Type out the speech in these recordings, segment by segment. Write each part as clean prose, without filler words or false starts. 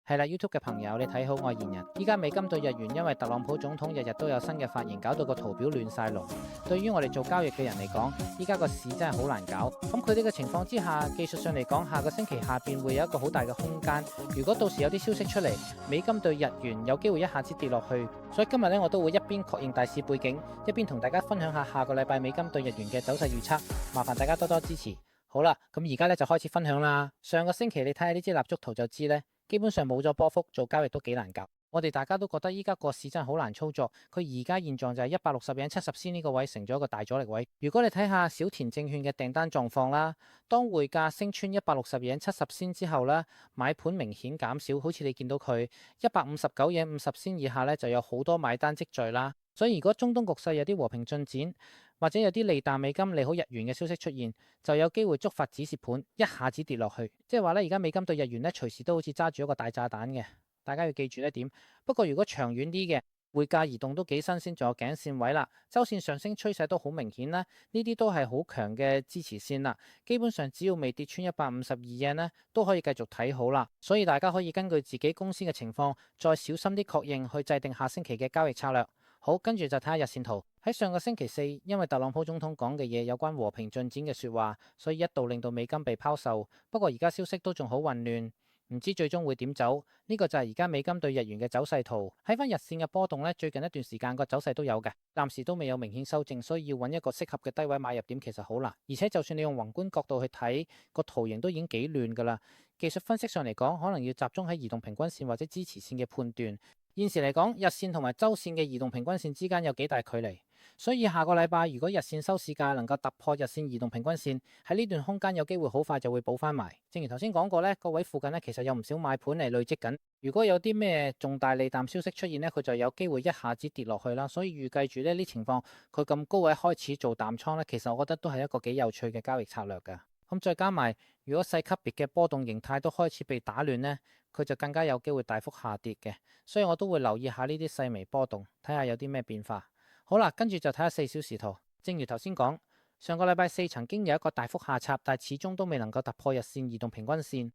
係啦，YouTube 嘅朋友，你睇好我係現人。依家美金對日元，因為特朗普總統日日都有新嘅發言，搞到個圖表亂晒龍。對於我哋做交易嘅人嚟講，依家個市真係好難搞。咁佢哋嘅情況之下，技術上嚟講，下個星期下邊會有一個好大嘅空間。如果到時有啲消息出嚟，美金對日元有機會一下子跌落去。所以今日咧，我都會一邊確認大市背景，一邊同大家分享下個禮拜美金對日元嘅走勢預測。麻煩大家多多支持。好啦，咁而家咧就開始分享啦。上個星期你睇下呢支蠟燭圖就知咧。基本上冇咗波幅，做交易都幾難搞。我哋大家都覺得依家個市真係好難操作。佢而家現狀就係160.70呢個位成咗一個大阻力位。如果你睇下小田證券嘅訂單狀況啦，當匯價升穿160.70之後啦，買盤明顯減少，好似你見到佢159.50以下咧就有好多買單積聚啦。所以如果中東局勢有啲和平進展，或者有啲利淡美金利好日元嘅消息出現，就有機會觸發止蝕盤，一下子跌落去。即係話咧，而家美金對日元咧，隨時都好似揸住一個大炸彈嘅。大家要記住一點。不過如果長遠啲嘅，匯價移動都幾新鮮，仲有頸線位啦，周線上升趨勢都好明顯啦。呢啲都係好強嘅支持線啦。基本上只要未跌穿152呢，都可以繼續睇好啦。所以大家可以根據自己公司嘅情況，再小心啲確認去制定下星期嘅交易策略。好，跟住就睇下日線圖。喺上個星期四，因為特朗普總統講嘅嘢有關和平進展嘅說話，所以一度令到美金被拋售。不過而家消息都仲好混亂，唔知最終會點走。呢個就係而家美金對日元嘅走勢圖。睇翻日線嘅波動呢，最近一段時間個走勢都有嘅，暫時都未有明顯修正，所以要揾一個適合嘅低位買入點其實好難。而且就算你用宏觀角度去睇，個圖形都已經幾亂噶啦。技術分析上嚟講，可能要集中喺移動平均線或者支持線嘅判斷。現時嚟講，日線同埋周線嘅移動平均線之間有幾大距離，所以下個禮拜如果日線收市價能夠突破日線移動平均線，喺呢段空間有機會好快就會補翻埋。正如頭先講過呢，個位附近呢其實有唔少買盤嚟累積緊。如果有啲咩重大利淡消息出現呢，佢就有機會一下子跌落去啦。所以預計住呢情況，佢咁高位開始做淡倉呢，其實我覺得都係一個幾有趣嘅交易策略㗎。咁再加埋，如果細級別嘅波動形態都開始被打亂呢，佢就更加有機會大幅下跌嘅，所以我都會留意下呢啲細微波動，睇下有啲咩變化。好啦，跟住就睇下4小時圖。正如頭先講，上個禮拜四曾經有一個大幅下插，但始終都未能夠突破日線移動平均線。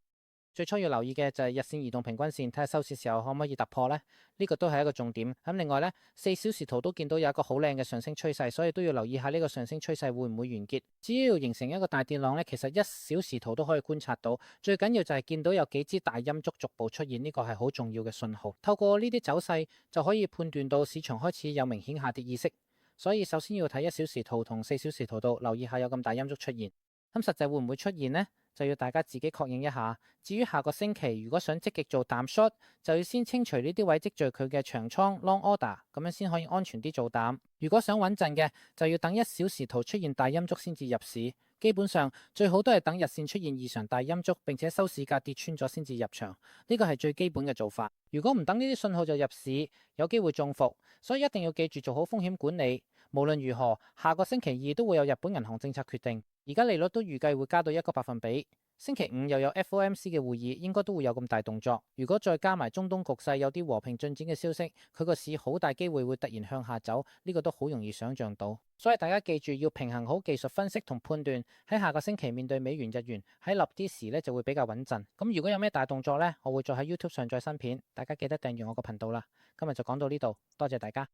最初要留意嘅就係日線移動平均線，睇下收市時候可唔可以突破呢？呢個都係一個重點。咁另外呢，4小時圖都見到有一個好靚嘅上升趨勢，所以都要留意下呢個上升趨勢會唔會完結。只要形成一個大跌浪呢，其實1小時圖都可以觀察到。最緊要就係見到有幾支大陰燭逐步出現，呢個係好重要嘅信號。透過呢啲走勢就可以判斷到市場開始有明顯下跌意識。所以首先要睇1小時圖同4小時圖度，留意下有咁大陰燭出現。咁實際會唔會出現呢？就要大家自己確認一下。至於下個星期如果想積極做淡 short，就要先清除呢啲位積聚佢嘅長倉 long order，咁樣先可以安全啲做淡。如果想穩陣嘅，就要等1小時圖出現大陰燭先至入市。基本上最好都係等日線出現異常大陰燭，並且收市價跌穿咗先至入場，呢個係最基本嘅做法。如果唔等呢啲信號就入市，有機會中伏，所以一定要記住做好風險管理。無論如何，下個星期二都會有日本銀行政策決定。而家利率都預計會加到1個百分比，星期五又有 FOMC 嘅會議，應該都會有咁大動作。如果再加埋中東局勢有啲和平進展嘅消息，佢個市好大機會會突然向下走，呢個都好容易想象到。所以大家記住要平衡好技術分析同判斷，喺下個星期面對美元日元喺立啲時咧就會比較穩陣。咁如果有咩大動作呢，我會再喺 YouTube 上載新片，大家記得訂閱我個頻道啦。今日就講到呢度，多謝大家。